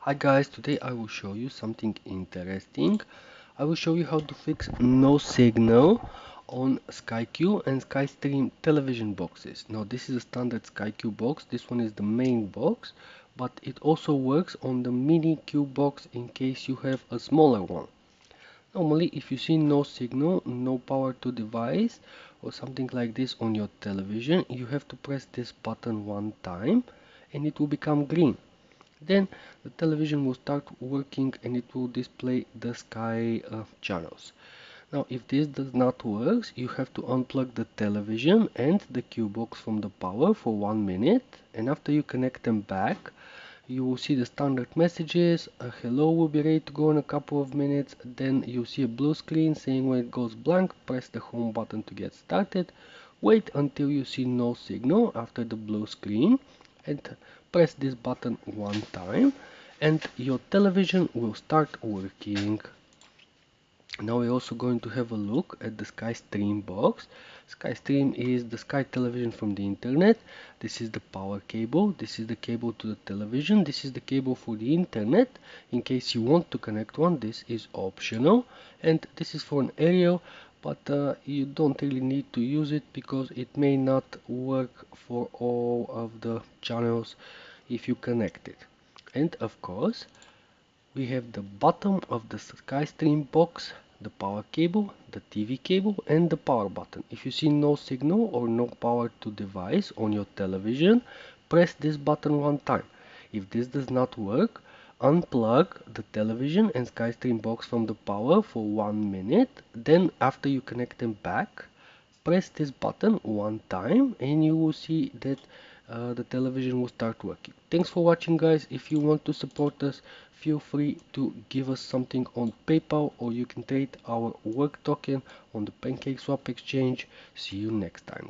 Hi guys, today I will show you something interesting. I will show you how to fix no signal on SkyQ and SkyStream television boxes. Now this is a standard SkyQ box, this one is the main box, but it also works on the mini Q box in case you have a smaller one. Normally if you see no signal, no power to device or something like this on your television, you have to press this button one time and it will become green. Then the television will start working and it will display the Sky channels. Now if this does not work, you have to unplug the television and the Q box from the power for 1 minute, and after you connect them back, you will see the standard messages. A hello will be ready to go in a couple of minutes. Then you see a blue screen saying when it goes blank, press the home button to get started. Wait until you see no signal after the blue screen and press this button one time and your television will start working. Now we're also going to have a look at the SkyStream box. SkyStream is the Sky television from the internet. This is the power cable. This is the cable to the television. This is the cable for the internet. In case you want to connect one, this is optional. And this is for an aerial, but you don't really need to use it because it may not work for all of the channels if you connect it. And of course, we have the bottom of the SkyStream box, the power cable, the TV cable and the power button. If you see no signal or no power to device on your television, press this button one time. If this does not work, unplug the television and SkyStream box from the power for 1 minute. Then after you connect them back, press this button one time and you will see that the television will start working. Thanks for watching guys. If you want to support us, feel free to give us something on PayPal, or you can trade our work token on the PancakeSwap exchange. See you next time.